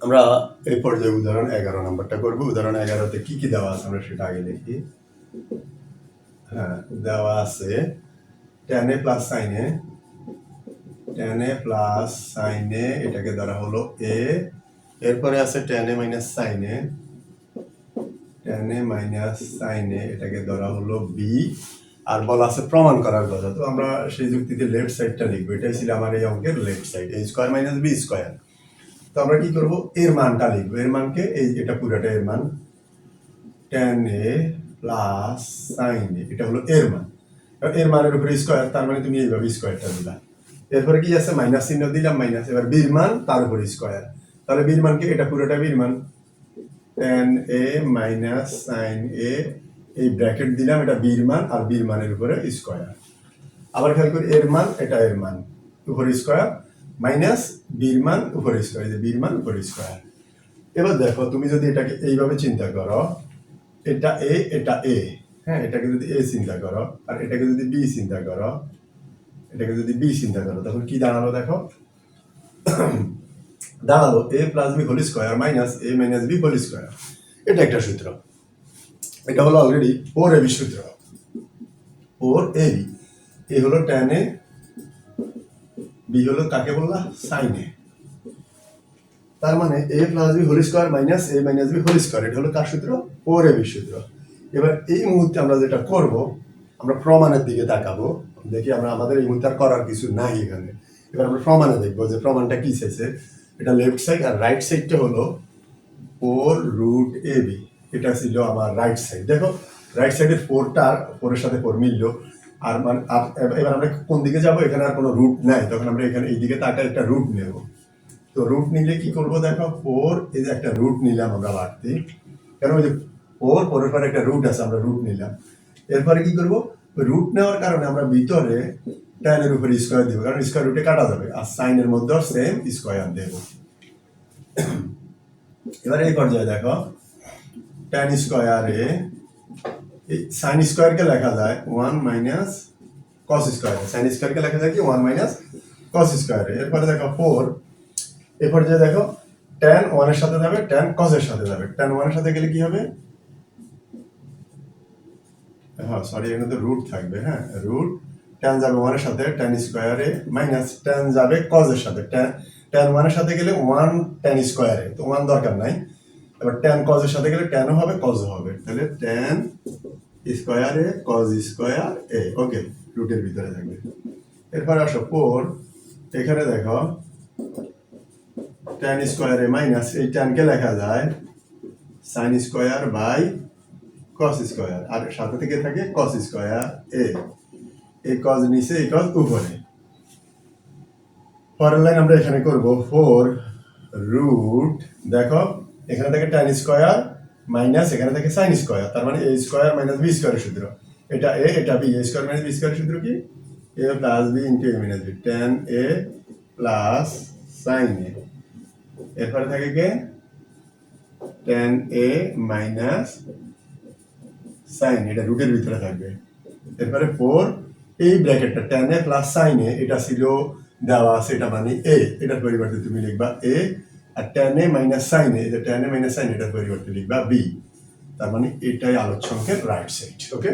আমরা এই পর্যায়ে উদাহরণ 11 নম্বরটা করব। উদাহরণ 11তে কি কি দেওয়া আছে আমরা সেটা আগে দেখি। হ্যাঁ, দেওয়া আছে tan a plus sin a, tan a plus sin a এটাকে ধরা হলো a, এরপরে আছে tan a minus sin a, tan a minus sin a এটাকে ধরা হলো b, আর বলা আছে প্রমাণ করার কথা। তো আমরা সেই যুক্তিতে লেফট সাইডটা লিখবো। এটাই ছিল আমার এই অঙ্কের left side, a square minus b square. তো আমরা কি করব, এর মানটা লিখবো। এর মানকে এই এটা পুরোটা এর মান, tan a plus sin a এটা হলো এর মান। এর মানের উপরে স্কয়ার, তার মানে তুমি এইভাবে স্কয়ারটা দিলা। এরপরে কি আছে, মাইনাস চিহ্ন দিলাম, মাইনাস। এবার বির মান তার উপরে স্কয়ার, তাহলে বির মানকে এটা পুরোটা বির মান, tan a minus sin a, এই ব্র্যাকেট দিলাম, এটা বির মান, আর বির মানের উপরে স্কয়ার। আবার খেয়াল করি, এর মান এটা এর মান উপরে স্কয়ার, মাইনাস বির মান উপরে স্কয়ার, এই যে বির মান উপরে স্কয়ার। এবার দেখো, তুমি যদি এটাকে এইভাবে চিন্তা করো, এটা এ এটা এ, হ্যাঁ, এটাকে যদি এ চিন্তা করো, আর এটাকে যদি বি চিন্তা করো, এটাকে যদি বি চিন্তা করো, তখন কি দাঁড়ালো দেখো, দাঁড়ালো a plus b whole square minus a minus b whole square. এটা একটা সূত্র, এটা হলো অলরেডি 4ab সূত্র। 4ab, এ হলো tan a, বি হলো কাকে বললা, sin a। তার মানে a plus b whole square minus a minus b whole square, এটা হলো কার সূত্র, 4ab সূত্র। এবার এই মুহূর্তে আমরা যেটা করব, আমরা প্রমাণের দিকে তাকাবো। দেখি আমরা, আমাদের এই মুহূর্তে আর করার কিছু নাই এখানে। এবার আমরা প্রমাণে দেখবো যে প্রমাণটা কি চাইছে। এটা লেফট সাইড, আর রাইট সাইডটা হলো 4√ab, এটা ছিল আমার রাইট সাইড। দেখো রাইট সাইডের 4টা 4-এর সাথে 4 মিলল। আর মানে এবার আমরা কোন দিকে যাব, এখানে আর কোনো রুট নাই, তখন আমরা এখানে এই দিকে তাকায় একটা রুট নেব। তো রুট নিলে কি করব দেখো, 4, এই যে একটা রুট নিলাম আমরা বাড়তি, কারণ ওই যে 4-এর পরে একটা রুট আছে, আমরা রুট নিলাম। এরপরে কি করব, রুট নেওয়ার কারণে আমরা ভিতরে tan এর উপরে স্কয়ার দেব, কারণ স্কয়ার রুটে কাটা যাবে, আর sin এর মধ্যে সেম স্কয়ার দেব। এবার এই পর্যায়ে দেখো, tan স্কয়ারে এই sin স্কয়ারকে লেখা যায় 1 মাইনাস cos স্কয়ার, sin স্কয়ারকে লেখা যায় কি 1 মাইনাস cos স্কয়ারে। এরপরে দেখো 4, এই পর্যায়ে দেখো tan 1 এর সাথে যাবে, tan cos এর সাথে যাবে। tan 1 এর সাথে গেলে কি হবে, হ্যাঁ সরি, এখানে তো রুট থাকবে, হ্যাঁ রুট, tan যাবে 1 এর সাথে, tan স্কয়ারে, মাইনাস tan যাবে cos এর সাথে, tan 1 এর সাথে গেলে 1 tan স্কয়ারে, তো 1 দরকার নাই। এবার tan cos এর সাথে গেলে tan ও হবে cos ও হবে, তাহলে tan স্কয়ারে cos স্কয়ার a, ওকে, রুটের ভিতরে থাকবে। এরপর আসো 4, এখানে দেখো tan স্কয়ারে মাইনাস, এই tan কে লেখা যায় sin square by cos square, আর সাথে থেকে থাকে cos স্কয়ার a, এই cos নিচে, এই cos উপরে। পরের লাইন আমরা এখানে করব 4 রুট, দেখো এখানে থেকে tan স্কয়ার মাইনাস এখানে থেকে sin স্কয়ার, তার মানে a স্কয়ার মাইনাস b স্কয়ারের সূত্র, এটা a এটা b, a square minus b স্কয়ারের সূত্র কি, a plus b into a minus b, tan a plus sin a। এরপরে থাকে কি tan a মাইনাস sin, এটা রুটের ভিতরে থাকবে। এরপরে 4, এই ব্র্যাকেটটা tan a plus sin a, এটা ছিল দেওয়া আছে, এটা মানে a, এটার পরিবর্তে তুমি লিখবা a, আর tan a minus sin a, এটা tan a মাইনাস sin, এটার পরিবর্তে লিখবা b। তার মানে এটাই আলোচ্য অঙ্কের রাইট সাইড, ওকে।